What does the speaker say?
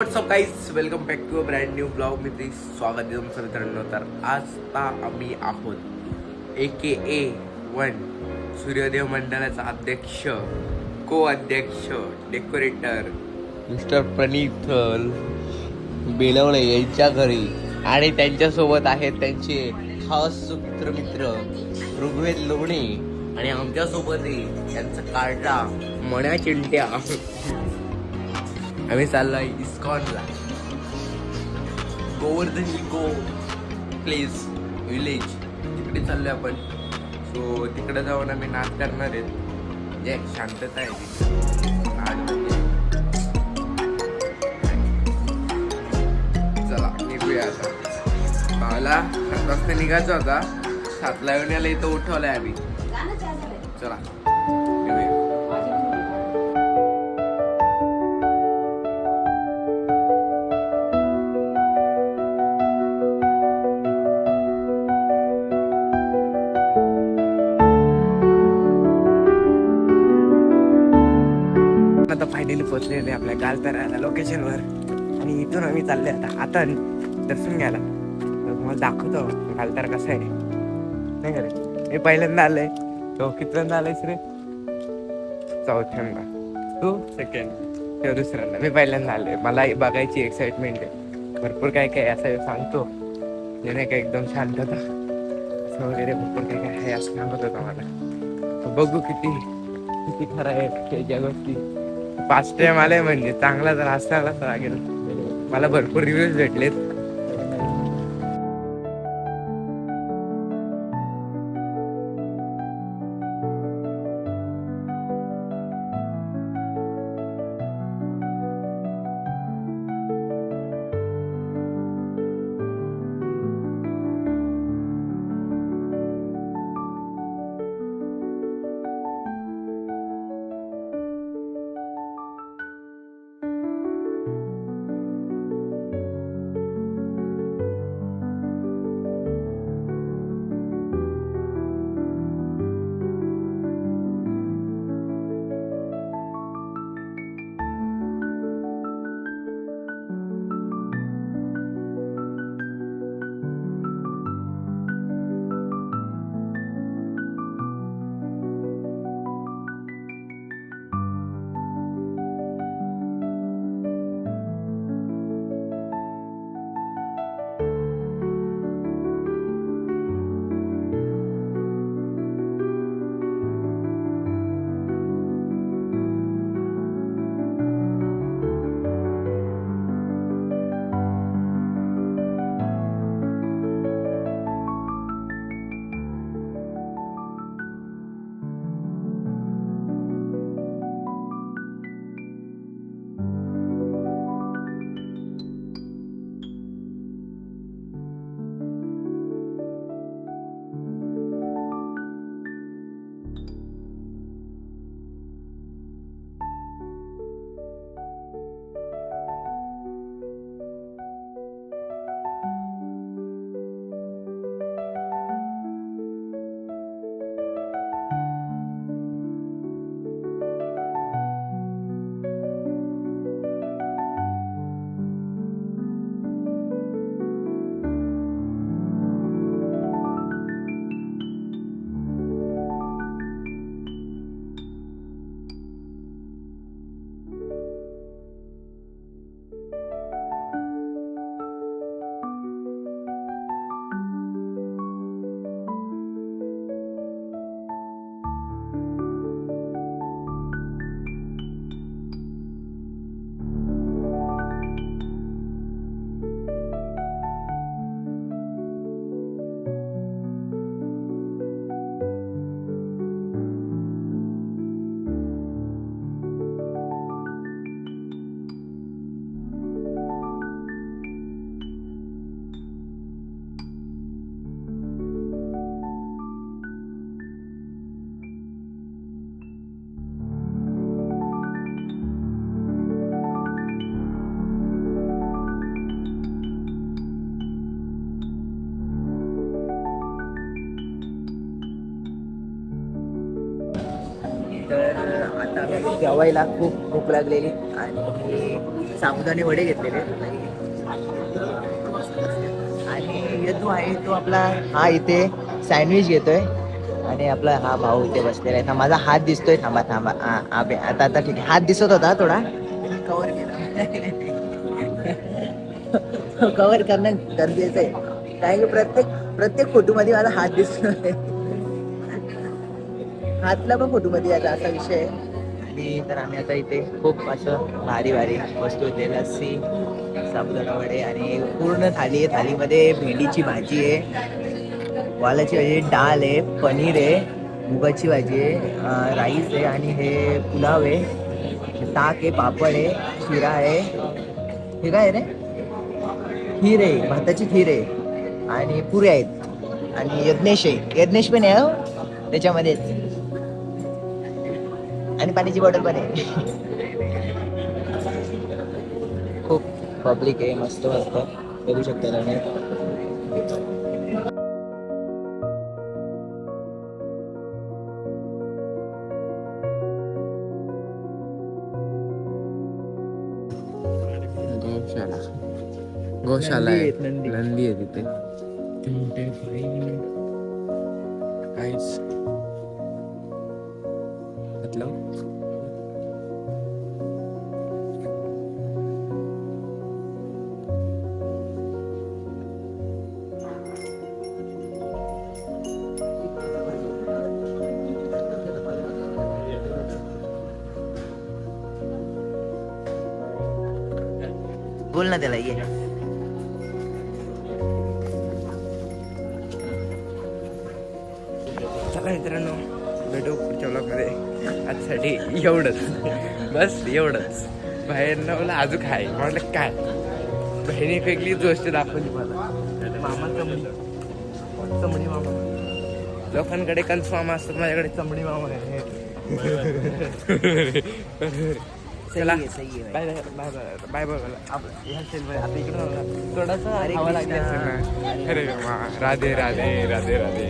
WhatsApp guys, welcome back to a brand new blog. मी ते स्वागत आहे तुमचं मित्रांनो. तर आता आम्ही आहोत AKA1 सूर्यदेव मंडळाचा अध्यक्ष, को अध्यक्ष, डेकोरेटर मिस्टर प्रणित बेलवणे यांच्या घरी आणि त्यांच्यासोबत आहेत त्यांचे खास मित्र ऋग्वेद लोणे आणि आमच्यासोबत आहे त्यांचा कार्टा मण्या चिंट्या. आम्ही चाललोय इस्कॉनला, गोवर्धन इको प्लेस विलेज तिकडे चाललोय आपण. सो तिकडे जाऊन आम्ही नाच करणार आहेत. म्हणजे शांतता आहे तिथे नाच म्हणजे. चला निघूया आता. भावाला 7 वाजता निघायचा होता, 7ला येऊन याला इथं उठवलंय आम्ही. चला निघूया. आता फायनली पोहोचलेले आपल्या गालतऱ्याला लोकेशनवर आणि इथून आम्ही चालले आता दर्शन घ्यायला. तर मला दाखवतो गालतारा कसं आहे नाही का रे. मी पहिल्यांदा आलोय. तो कितव्यांदा आलायस रे? चौथ्यांदा. तू सेकंड. किंवा दुसऱ्यांदा. मी पहिल्यांदा आलोय. मला बघायची एक्साइटमेंट आहे. भरपूर काय काय असं सांगतो जे नाही का एकदम शांतता असं वगैरे भरपूर काय काय आहे असं सांगत होता मला. बघू किती किती खरं आहे त्याच्या गोष्टी. 5 टाइम आले म्हणजे चांगला जर असायला लागेल. मला भरपूर रिव्ह्यूज भेटलेत. जेवायला खूप भूक लागलेली आणि साबुदाणे वडे घेतलेले आणि यदू आहे तो आपला हा इथे सँडविच घेतोय आणि आपला हा भाऊ इथे बसलेला आहे. माझा हात दिसतोय, थांबा थांबा आता आता ठीक आहे. हात दिसत होता थोडा कव्हर केला कव्हर करणं गरजेचं आहे कारण की प्रत्येक फोटो मध्ये माझा हात दिसतोय हातला पण फोटो मध्ये यायचा असा विषय आहे. आणि तर आम्ही आता इथे खूप असं भारी वस्तू इथे लस्सी साबुदाणा वडे आणि पूर्ण थाली आहे. थालीमध्ये भेंडीची भाजी आहे, वालाची भाजी, डाळ आहे, पनीर आहे, मुगाची भाजी आहे, राईस आहे आणि हे पुलाव आहे, ताक आहे, पापड आहे, शिरा आहे, हे काय आहे रे, खीर आहे, भाताची खीर आहे आणि पुऱ्या आहेत आणि यज्ञेश पण आहे हो त्याच्यामध्येच आणि पाण्याची बॉटल पण आहे. खूप पब्लिक आहे, मस्त बघू शकता तुम्ही. गौशाला आहे, नंदी. नंदी आहे तिथे. काहीच मतलब बोल ना त्याला ये. चला मित्रांनो, भेटू पुढच्या ब्लॉगमध्ये. आजसाठी एवढंच, बस एवढंच. बाहेर मला अजून काय म्हटलं काय बहिणी फेकली गोष्ट दाखवली मला. मामा चमडी मामा लोकांकडे कंच मामा असतात, माझ्याकडे चमडी मामा आहे. चला bye bye bye bye bye आता इकडं थोडासा हवा लागली असेल ना. अरे राधे राधे राधे राधे.